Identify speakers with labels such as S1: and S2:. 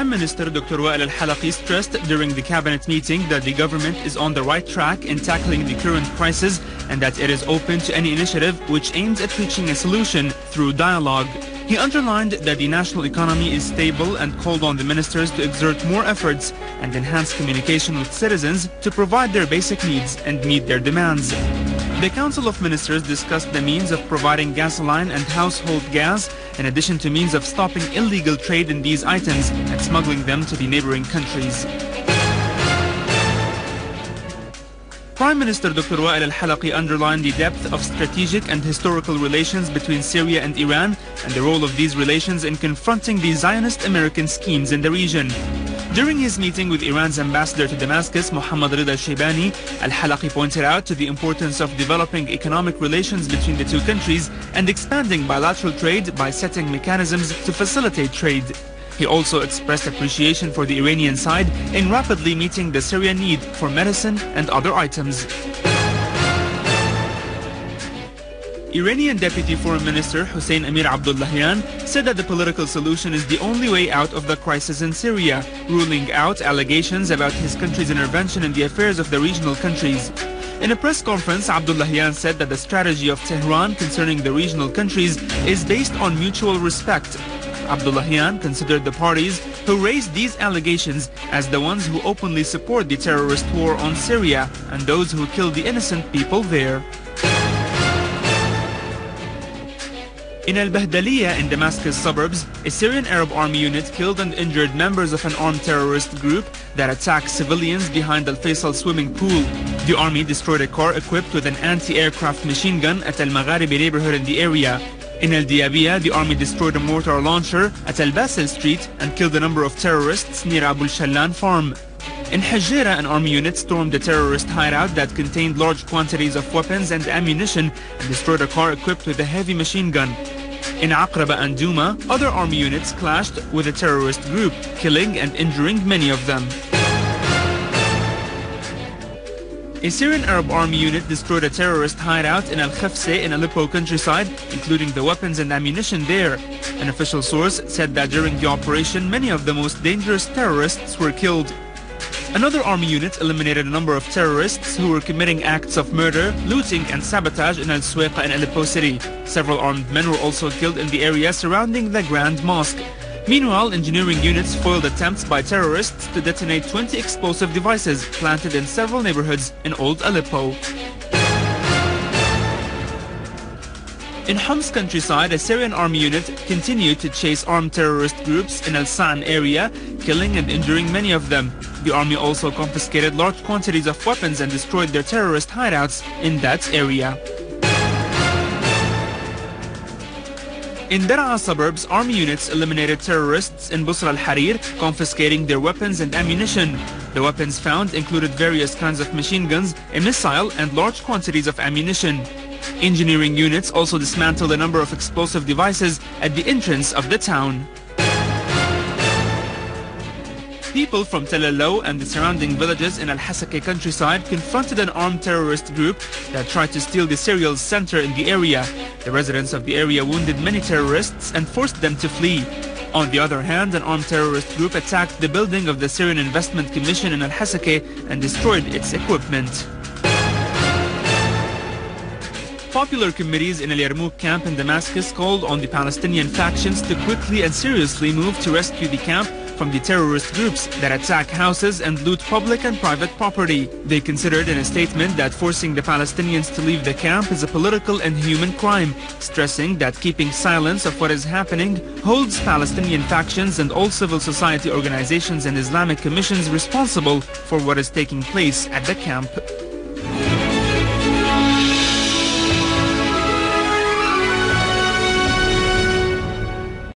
S1: Prime Minister Dr. Wael al-Halaqi stressed during the cabinet meeting that the government is on the right track in tackling the current crisis and that it is open to any initiative which aims at reaching a solution through dialogue. He underlined that the national economy is stable and called on the ministers to exert more efforts and enhance communication with citizens to provide their basic needs and meet their demands. The Council of Ministers discussed the means of providing gasoline and household gas, in addition to means of stopping illegal trade in these items and smuggling them to the neighboring countries. Prime Minister Dr. Wael al-Halaqi underlined the depth of strategic and historical relations between Syria and Iran and the role of these relations in confronting the Zionist American schemes in the region. During his meeting with Iran's ambassador to Damascus, Mohammad Rida Shaybani, al-Halaqi pointed out to the importance of developing economic relations between the two countries and expanding bilateral trade by setting mechanisms to facilitate trade. He also expressed appreciation for the Iranian side in rapidly meeting the Syrian need for medicine and other items. Iranian Deputy Foreign Minister Hossein Amir Abdullahian said that the political solution is the only way out of the crisis in Syria, ruling out allegations about his country's intervention in the affairs of the regional countries. In a press conference, Abdullahian said that the strategy of Tehran concerning the regional countries is based on mutual respect. Abdullahian considered the parties who raised these allegations as the ones who openly support the terrorist war on Syria and those who kill the innocent people there. In al-Bahdaliya in Damascus suburbs, a Syrian Arab army unit killed and injured members of an armed terrorist group that attacked civilians behind Al-Faisal swimming pool. The army destroyed a car equipped with an anti-aircraft machine gun at Al-Magharibi neighborhood in the area. In Al-Diabiya, the army destroyed a mortar launcher at Al-Basil Street and killed a number of terrorists near Abu Shallan farm. In Hajjira, an army unit stormed a terrorist hideout that contained large quantities of weapons and ammunition and destroyed a car equipped with a heavy machine gun. In Aqraba and Douma, other army units clashed with a terrorist group, killing and injuring many of them. A Syrian Arab army unit destroyed a terrorist hideout in Al-Khafse in Aleppo countryside, including the weapons and ammunition there. An official source said that during the operation, many of the most dangerous terrorists were killed. Another army unit eliminated a number of terrorists who were committing acts of murder, looting and sabotage in Al-Suwaiqa in Aleppo city. Several armed men were also killed in the area surrounding the Grand Mosque. Meanwhile, engineering units foiled attempts by terrorists to detonate 20 explosive devices planted in several neighborhoods in Old Aleppo. In Homs countryside, a Syrian army unit continued to chase armed terrorist groups in Al-Sa'an area, killing and injuring many of them. The army also confiscated large quantities of weapons and destroyed their terrorist hideouts in that area. In Daraa suburbs, army units eliminated terrorists in Busra al-Harir, confiscating their weapons and ammunition. The weapons found included various kinds of machine guns, a missile, and large quantities of ammunition. Engineering units also dismantled a number of explosive devices at the entrance of the town. People from Tel El and the surrounding villages in Al-Hasaka countryside confronted an armed terrorist group that tried to steal the cereals center in the area. The residents of the area wounded many terrorists and forced them to flee. On the other hand, an armed terrorist group attacked the building of the Syrian Investment Commission in Al-Hasaka and destroyed its equipment. Popular committees in Al-Yarmouk camp in Damascus called on the Palestinian factions to quickly and seriously move to rescue the camp from the terrorist groups that attack houses and loot public and private property. They considered in a statement that forcing the Palestinians to leave the camp is a political and human crime, stressing that keeping silence of what is happening holds Palestinian factions and all civil society organizations and Islamic commissions responsible for what is taking place at the camp.